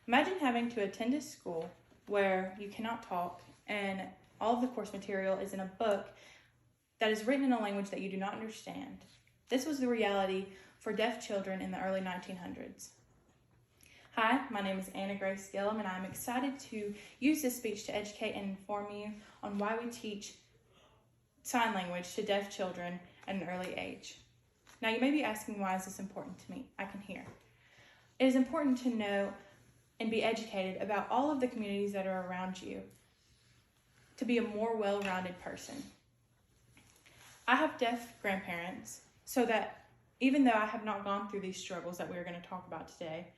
Imagine having to attend a school where you cannot talk and all of the course material is in a book that is written in a language that you do not understand. This was the reality for deaf children in the early 1900s. Hi, my name is Anna Grace Gillum, and I'm excited to use this speech to educate and inform you on why we teach sign language to deaf children at an early age. Now, you may be asking, why is this important to me? I can hear. It is important to know and be educated about all of the communities that are around you to be a more well-rounded person. I have deaf grandparents, so that even though I have not gone through these struggles that we're going to talk about today,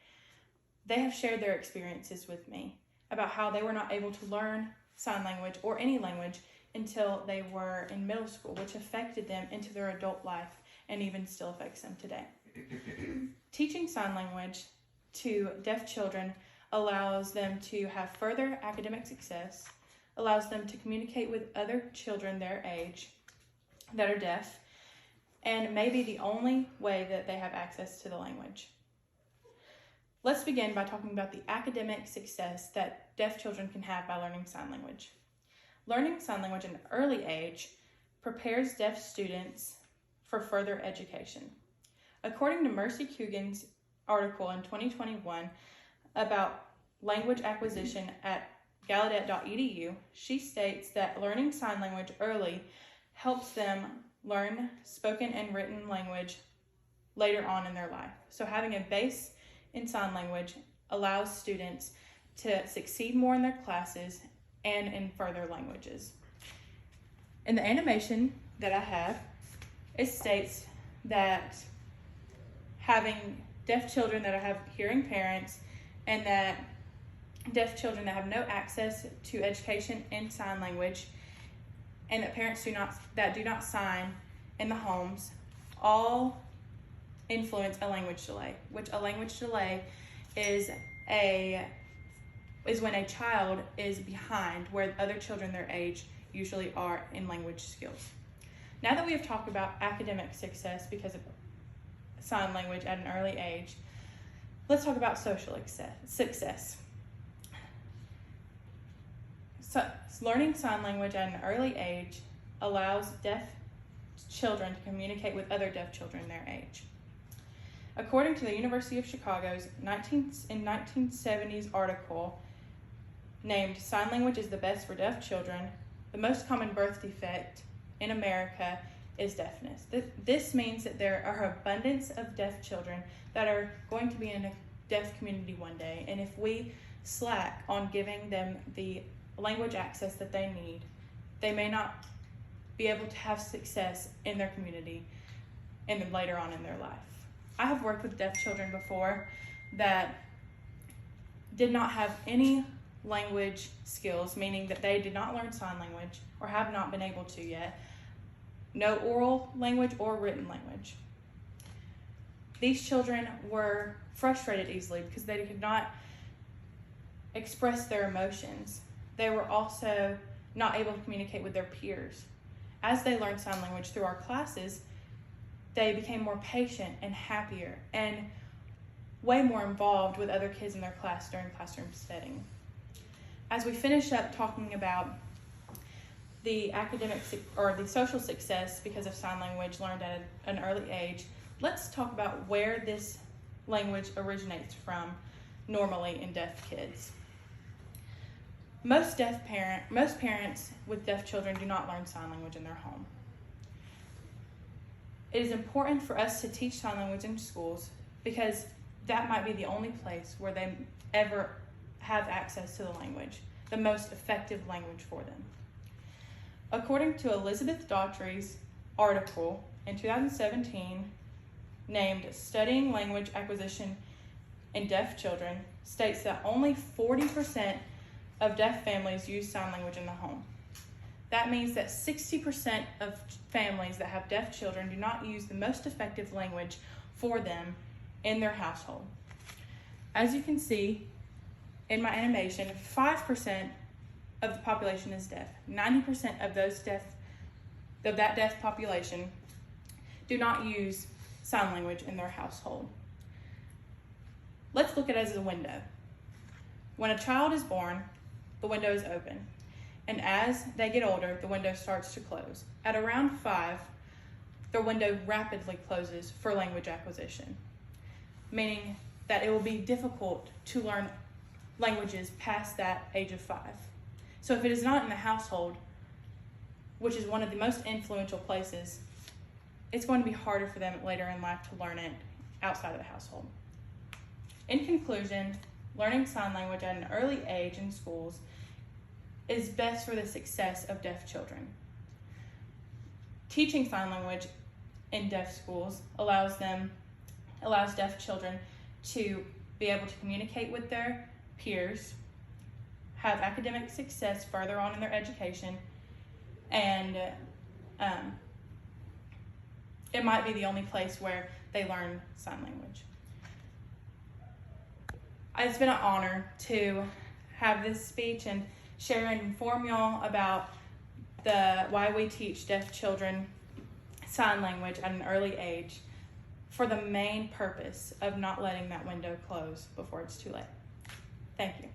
they have shared their experiences with me about how they were not able to learn sign language or any language until they were in middle school, which affected them into their adult life and even still affects them today. Teaching sign language to deaf children allows them to have further academic success, allows them to communicate with other children their age that are deaf, and may be the only way that they have access to the language. Let's begin by talking about the academic success that deaf children can have by learning sign language. Learning sign language at an early age prepares deaf students for further education. According to Mercy Coogan's article in 2021 about language acquisition at Gallaudet.edu, she states that learning sign language early helps them learn spoken and written language later on in their life. So having a base in sign language allows students to succeed more in their classes and in further languages. In the animation that I have, it states that having deaf children that have hearing parents and that deaf children that have no access to education in sign language and that parents do not sign in the homes all influence a language delay, which a language delay is when a child is behind where other children their age usually are in language skills. Now that we have talked about academic success because of sign language at an early age, let's talk about social success. So, learning sign language at an early age allows deaf children to communicate with other deaf children their age. According to the University of Chicago's 1970s article named "Sign Language is the Best for Deaf Children," the most common birth defect in America is deafness. This means that there are an abundance of deaf children that are going to be in a deaf community one day, and if we slack on giving them the language access that they need, they may not be able to have success in their community and then later on in their life. I have worked with deaf children before that did not have any language skills, meaning that they did not learn sign language or have not been able to yet, no oral language or written language. These children were frustrated easily because they could not express their emotions. They were also not able to communicate with their peers. As they learned sign language through our classes, they became more patient and happier and way more involved with other kids in their class during classroom setting. As we finish up talking about the academic or the social success because of sign language learned at an early age, let's talk about where this language originates from normally in deaf kids. Most parents with deaf children do not learn sign language in their home. It is important for us to teach sign language in schools because that might be the only place where they ever have access to the language, the most effective language for them. According to Elizabeth Daughtry's article in 2017 named "Studying Language Acquisition in Deaf Children," states that only 40% of deaf families use sign language in the home. That means that 60% of families that have deaf children do not use the most effective language for them in their household. As you can see in my animation, 5% of the population is deaf. 90% of that deaf population do not use sign language in their household. Let's look at it as a window. When a child is born, the window is open, and as they get older, the window starts to close. At around 5, the window rapidly closes for language acquisition, meaning that it will be difficult to learn languages past that age of 5. So if it is not in the household, which is one of the most influential places, it's going to be harder for them later in life to learn it outside of the household. In conclusion, learning sign language at an early age in schools is best for the success of deaf children. Teaching sign language in deaf schools allows deaf children to be able to communicate with their peers, have academic success further on in their education, and it might be the only place where they learn sign language. It's been an honor to have this speech and share and inform y'all about why we teach deaf children sign language at an early age, for the main purpose of not letting that window close before it's too late. Thank you.